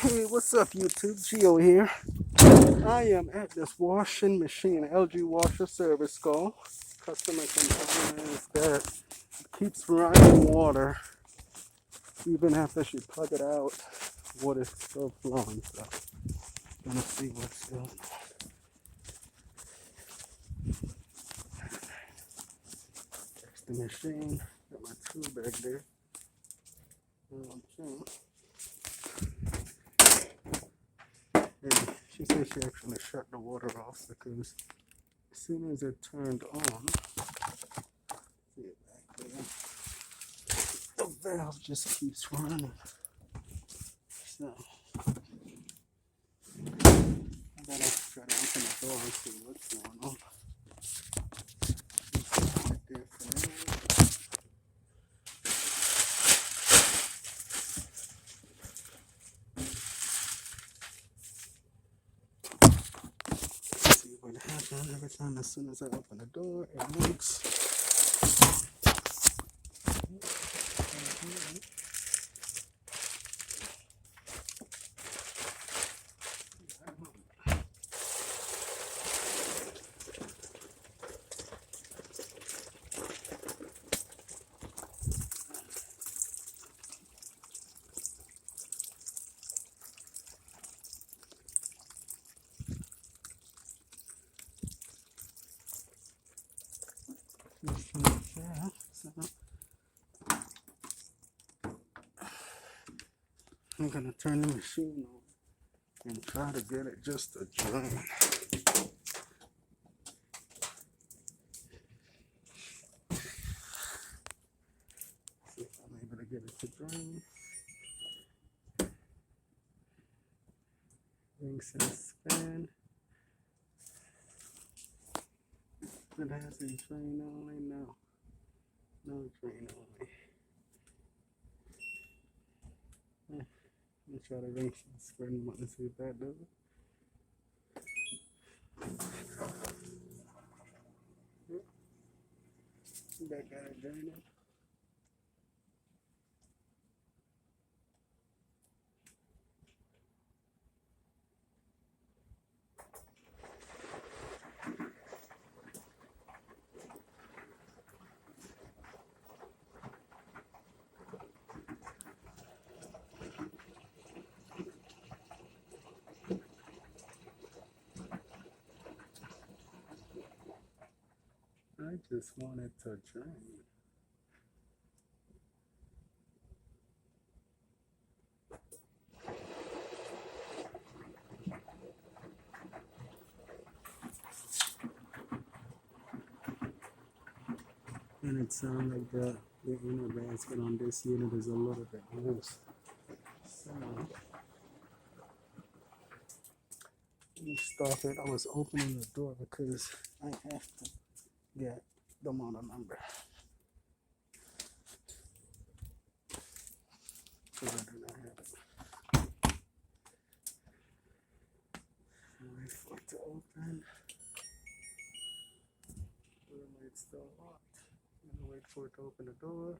Hey, what's up, YouTube? Geo here. I am at this washing machine, LG washer service call. Customer complains that it keeps running water even after she plug it out. Water's still flowing, so gonna see what's going on. Fix the machine. Got my tool back there. And she said she actually shut the water off because as soon as it turned on, see it back there, the valve just keeps running. So I gotta try to open the door and see what's going on. Right there for now. See what happens every time. As soon as I open the door, it works. I'm gonna turn the machine on and try to get it just to drain. See if I'm able to get it to drain. Ring says spin. It has a drain only. No drain only. Let me try to ring some spin button, see if that does it. That got it draining. I just want it to drain. And it sounds like the inner basket on this unit is a little bit loose. So let me stop it. I was opening the door because I have to get the model number. Because I do not have it. Wait for it to open. The light's still locked. I'm gonna wait for it to open the door.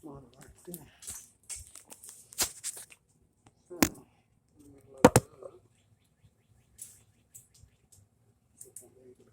Model right there. So, let me look it up. See if I'm able to get it.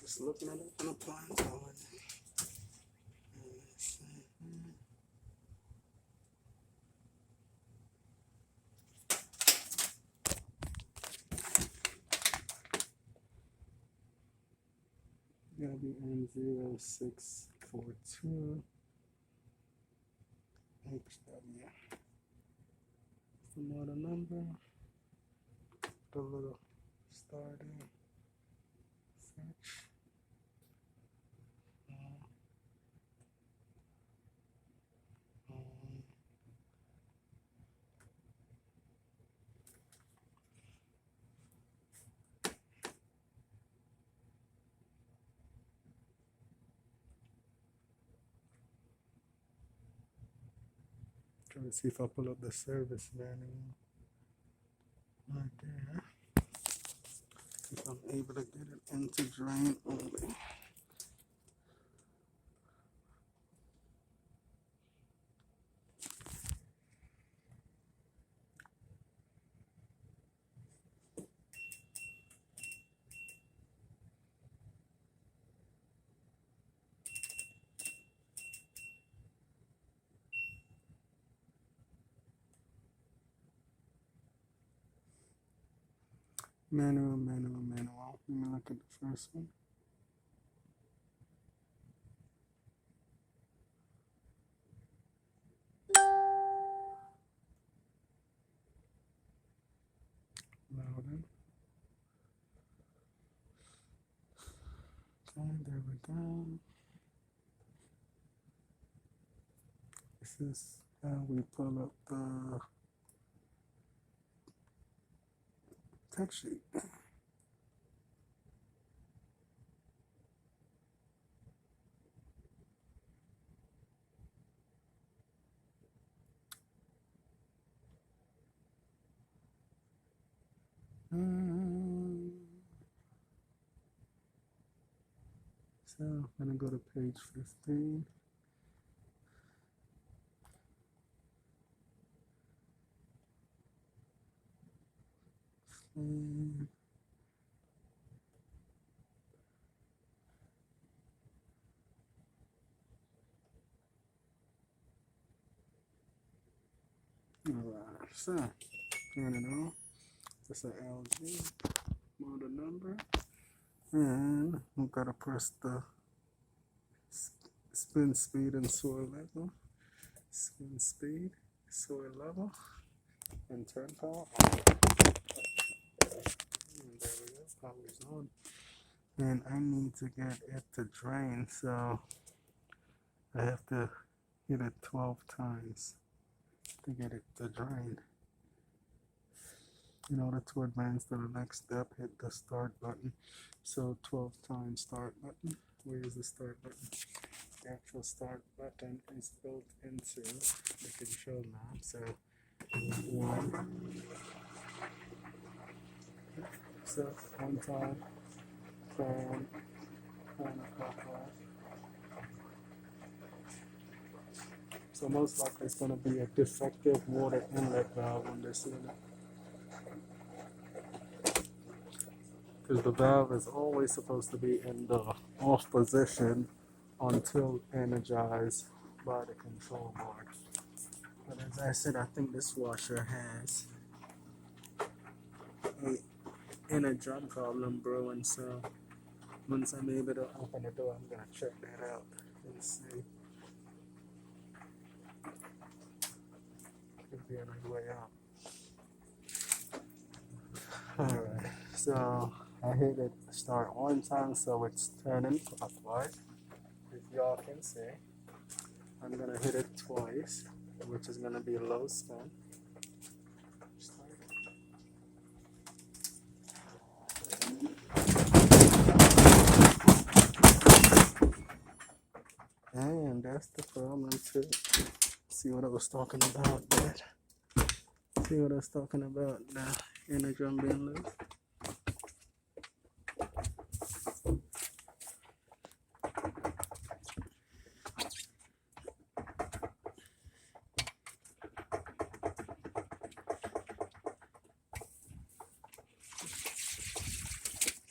Just looking at it and applying to it. Wm0642hw. The model number, the little star there, search. to see if I pull up the service manual right there. If I'm able to get it into drain only. Manual. Let me look at the first one. Loading. Okay, there we go. This is how we pull up the tech sheet. So I'm gonna go to page 15. Alright, so turn it on. It's an LG model number. And we've got to press the spin speed and soil level. Spin speed, soil level, and turn power on. And there we go, power's on. And I need to get it to drain, so I have to hit it 12 times to get it to drain. In order to advance to the next step, hit the start button. So 12 times start button. Where is the start button? The actual start button is built into the control knob. So 1. So 1 time, turn clockwise. So most likely it's going to be a defective water inlet valve on this unit. Because the valve is always supposed to be in the off position until energized by the control board. But as I said, I think this washer has a inner drum problem brewing, so once I'm able to open the door, I'm going to check that out and see. Could be on the way out. Alright, so I hit it start 1 time, so it's turning clockwise. As y'all can see, I'm gonna hit it twice, which is gonna be a low spin. And that's the problem too. See what I was talking about there? See what I was talking about, the inner drum being loose?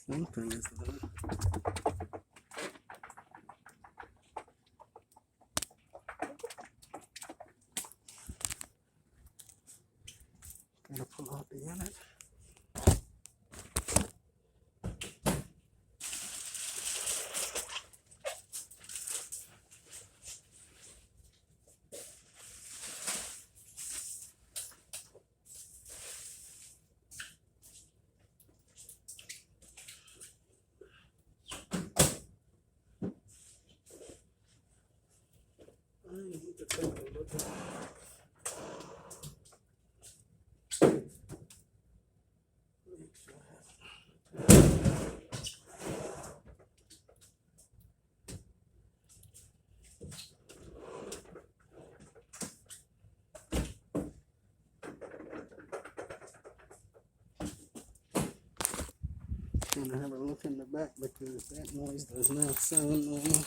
Something is loose. Gotta pull out the unit. I need to take a look at it. Make sure I have it. gonna have a look in the back because that noise does not sound normal.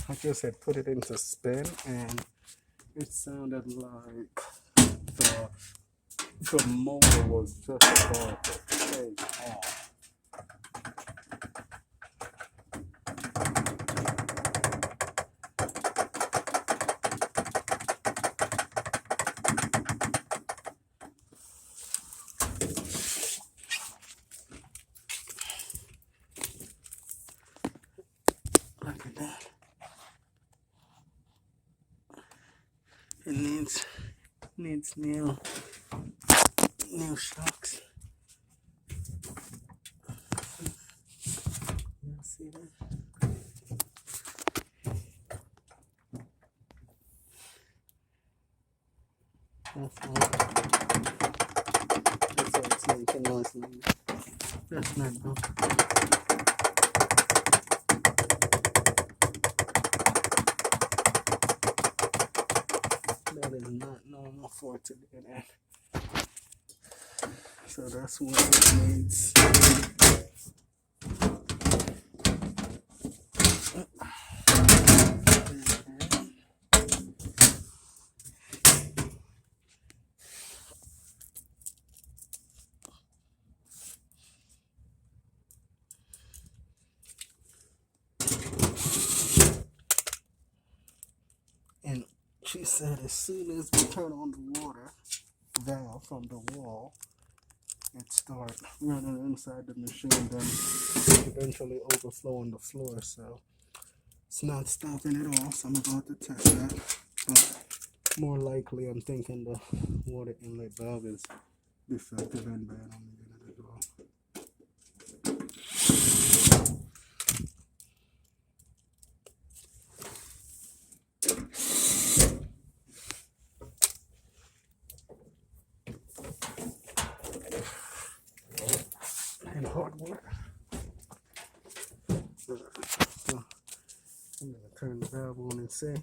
I just had put it into spin and it sounded like the motor was just about to take off. Look at that. It needs new shocks. You see that? That's why it's making noise like that. That's not normal. That is not normal for it to do that. So that's what it needs. And she said as soon as we turn on the water valve from the wall, it starts running inside the machine, then eventually overflow on the floor. So it's not stopping at all. So I'm about to test that. But more likely, I'm thinking the water inlet valve is defective and bad. I'm gonna give it a go. And hard work. So I'm gonna turn the valve on and see.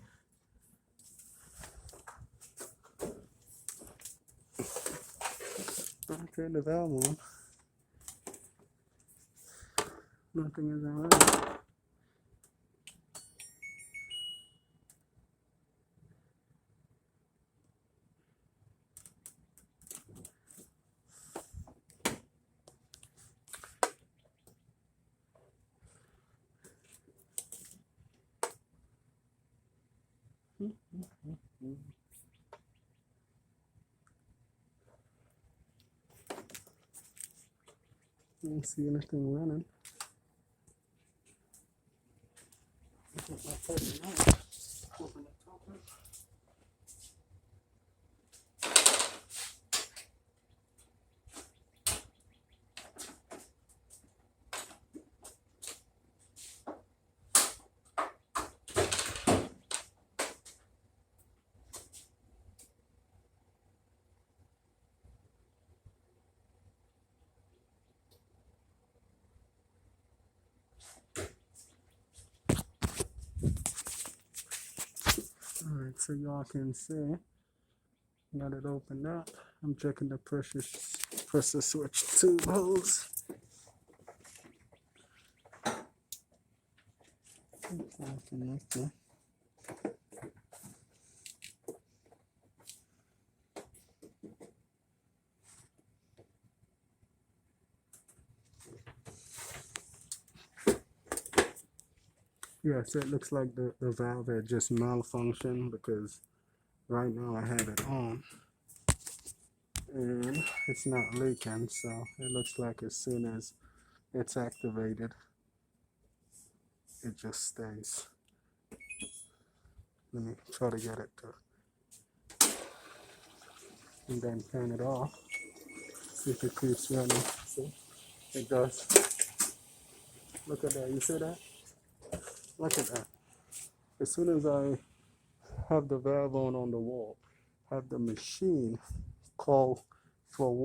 I turn the valve on. Nothing is alright. I don't see anything running. Open the top up. Alright, so y'all can see, got it opened up. I'm checking the pressure switch tube hose. Connector. Yeah, so it looks like the valve had just malfunctioned because right now I have it on and it's not leaking, so it looks like as soon as it's activated, it just stays. Let me try to get it to, and then turn it off. See if it keeps running. See? It does. Look at that. You see that? Look at that. As soon as I have the valve on the wall, have the machine call for